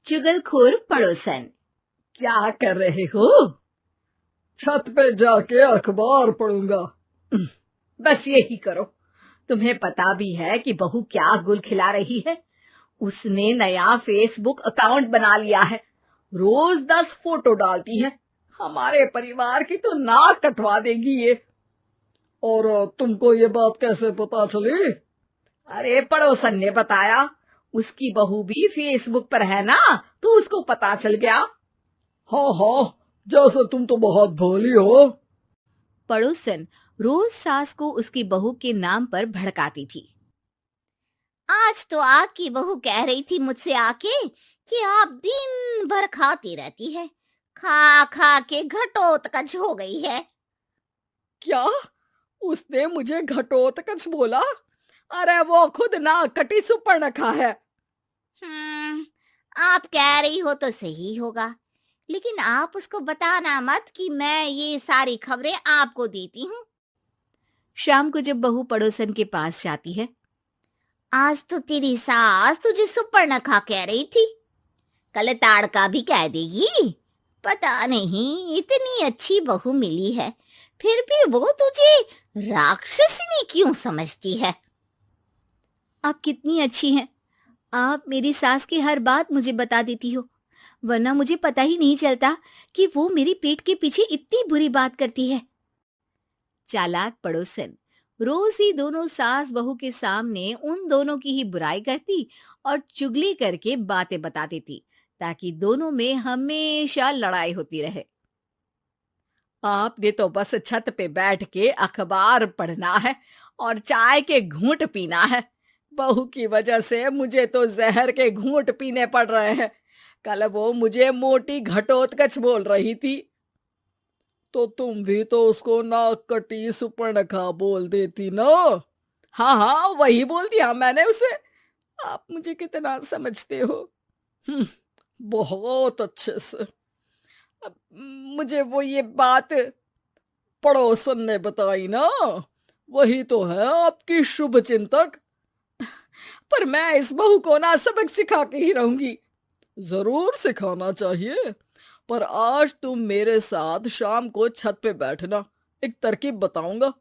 चुगलखोर पड़ोसन। क्या कर रहे हो? छत पे जाके अखबार पढ़ूंगा। बस यही करो। तुम्हें पता भी है कि बहू क्या गुल खिला रही है? उसने नया फेसबुक अकाउंट बना लिया है। रोज 10 फोटो डालती है। हमारे परिवार की तो नाक कटवा देगी ये। और तुमको ये बात कैसे पता चली? अरे पड़ोसन ने बताया। उसकी बहू भी फेसबुक पर है ना, तो उसको पता चल गया। हाँ हाँ, जैसे तुम तो बहुत भोली हो। पड़ोसन रोज सास को उसकी बहू के नाम पर भड़काती थी। आज तो आपकी बहू कह रही थी मुझसे आके कि आप दिन भर खाती रहती है, खा खा के घटोत्कच हो गई है। क्या? उसने मुझे घटोत्कच बोला? अरे वो खुद ना कटी सुपर्णखा है। आप कह रही हो तो सही होगा, लेकिन आप उसको बताना मत कि मैं ये सारी खबरें आपको देती हूँ। शाम को जब बहू पड़ोसन के पास जाती है, आज तो तेरी सास तुझे सुपर्णखा कह रही थी, कल ताड़का भी कह देगी। पता नहीं इतनी अच्छी बहू मिली है, फिर भी वो तुझे राक्षसनी क्यों समझती है? आप कितनी अच्छी हैं। आप मेरी सास की हर बात मुझे बता देती हो, वरना मुझे पता ही नहीं चलता कि वो मेरी पीठ के पीछे इतनी बुरी बात करती है। चालाक पड़ोसन रोज ही दोनों सास बहू के सामने उन दोनों की ही बुराई करती और चुगली करके बातें बता देती, ताकि दोनों में हमेशा लड़ाई होती रहे। आपने तो बस छत पे बैठ के अखबार पढ़ना है और चाय के घूंट पीना है। बहू की वजह से मुझे तो जहर के घूंट पीने पड़ रहे हैं। कल वो मुझे मोटी घटोत्कच बोल रही थी। तो तुम भी तो उसको नाक कटी सुपर्णखा बोल देती ना। हाँ हाँ, वही बोल दिया मैंने उसे। आप मुझे कितना समझते हो। बहुत अच्छे से। अब मुझे वो ये बात पड़ोसन ने बताई ना, वही तो है आपकी शुभ चिंतक। पर मैं इस बहू को ना सबक सिखा के ही रहूंगी। जरूर सिखाना चाहिए, पर आज तुम मेरे साथ शाम को छत पे बैठना, एक तरकीब बताऊंगा।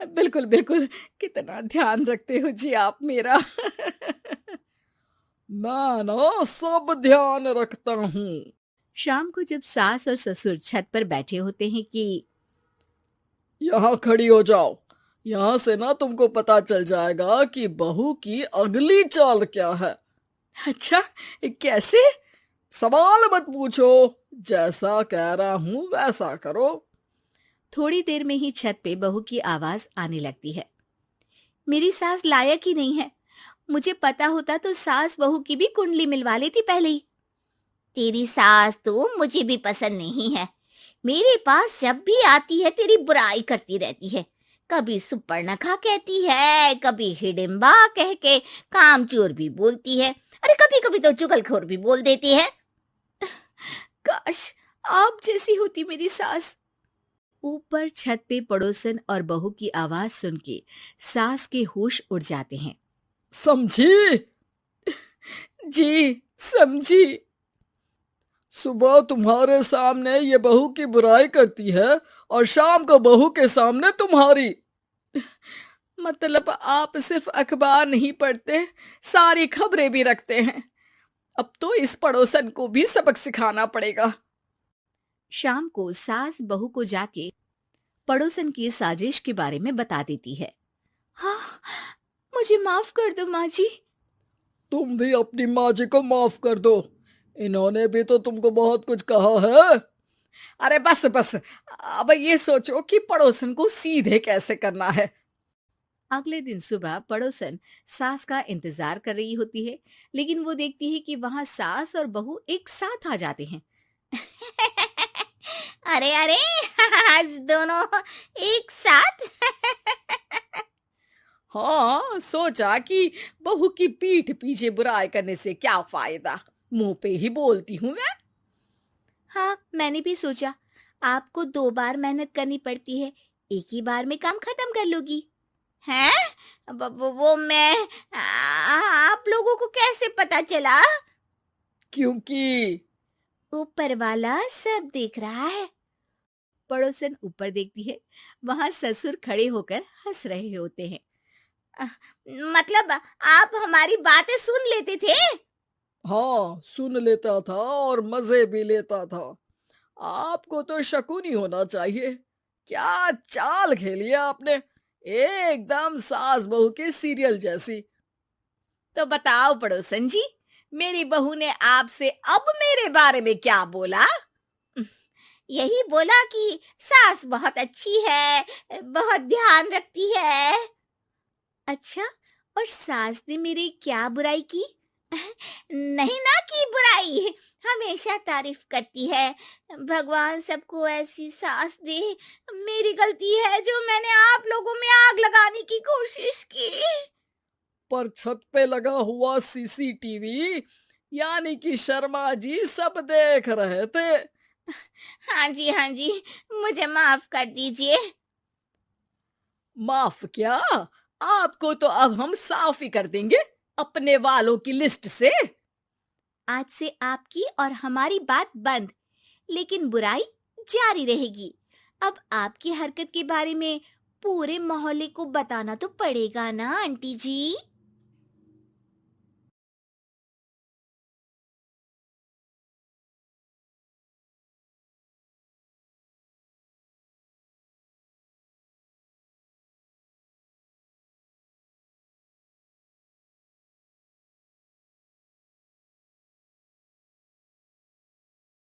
बिल्कुल बिल्कुल, कितना ध्यान रखते हो जी आप मेरा। मैं ना सब ध्यान रखता हूँ। शाम को जब सास और ससुर छत पर बैठे होते हैं कि यहाँ खड़ी हो जाओ, यहाँ से ना तुमको पता चल जाएगा कि बहू की अगली चाल क्या है। अच्छा, कैसे? सवाल मत पूछो, जैसा कह रहा हूं वैसा करो। थोड़ी देर में ही छत पे बहू की आवाज आने लगती है। मेरी सास लायक ही नहीं है। मुझे पता होता तो सास बहू की भी कुंडली मिलवा लेती पहले ही। तेरी सास तो मुझे भी पसंद नहीं है। मेरे पास जब भी आती है तेरी बुराई करती रहती है। कभी सुपर्णखा कहती है, कभी हिडिंबा कह के कामचोर भी बोलती है, अरे कभी कभी तो चुगलखोर भी बोल देती है। काश आप जैसी होती मेरी सास। ऊपर छत पे पड़ोसन और बहू की आवाज सुन के सास के होश उड़ जाते हैं। समझी? जी समझी। सुबह तुम्हारे सामने ये बहू की बुराई करती है और शाम को बहू के सामने तुम्हारी। मतलब आप सिर्फ अखबार नहीं पढ़ते, सारी खबरें भी रखते हैं। अब तो इस पड़ोसन को भी सबक सिखाना पड़ेगा। शाम को सास बहू को जाके पड़ोसन की साजिश के बारे में बता देती है। हाँ, मुझे माफ कर दो माँ जी। तुम भी अपनी माँ जी को माफ कर दो, इन्होंने भी तो तुमको बहुत कुछ कहा है। अरे बस बस, अब ये सोचो कि पड़ोसन को सीधे कैसे करना है। अगले दिन सुबह पड़ोसन सास का इंतजार कर रही होती है, लेकिन वो देखती है कि वहां सास और बहू एक साथ आ जाते हैं। अरे अरे, आज दोनों एक साथ। हाँ, सोचा कि बहू की पीठ पीछे बुराई करने से क्या फायदा, मुंह पे ही बोलती हूँ मैं। हाँ, मैंने भी सोचा आपको 2 बार मेहनत करनी पड़ती है, एक ही बार में काम खत्म कर लोगी। हैं? वो मैं आप लोगों को कैसे पता चला? क्योंकि ऊपर वाला सब देख रहा है। पड़ोसन ऊपर देखती है, वहां ससुर खड़े होकर हंस रहे होते हैं। मतलब आप हमारी बातें सुन लेते थे? हाँ, सुन लेता था और मजे भी लेता था। आपको तो शकुनी होना चाहिए। क्या चाल खेली है आपने, एकदम सास बहू के सीरियल जैसी। तो बताओ पड़ोसन जी, मेरी बहू ने आपसे अब मेरे बारे में क्या बोला? यही बोला कि सास बहुत अच्छी है, बहुत ध्यान रखती है। अच्छा, और सास ने मेरी क्या बुराई की? नहीं ना की बुराई, हमेशा तारीफ करती है। भगवान सबको ऐसी सास दे। मेरी गलती है जो मैंने आप लोगों में आग लगाने की कोशिश की। पर छत पे लगा हुआ सीसीटीवी यानी कि शर्मा जी सब देख रहे थे। हाँ जी, मुझे माफ कर दीजिए। माफ क्या, आपको तो अब हम साफ ही कर देंगे अपने वालों की लिस्ट से। आज से आपकी और हमारी बात बंद, लेकिन बुराई जारी रहेगी। अब आपकी हरकत के बारे में पूरे मोहल्ले को बताना तो पड़ेगा ना आंटी जी।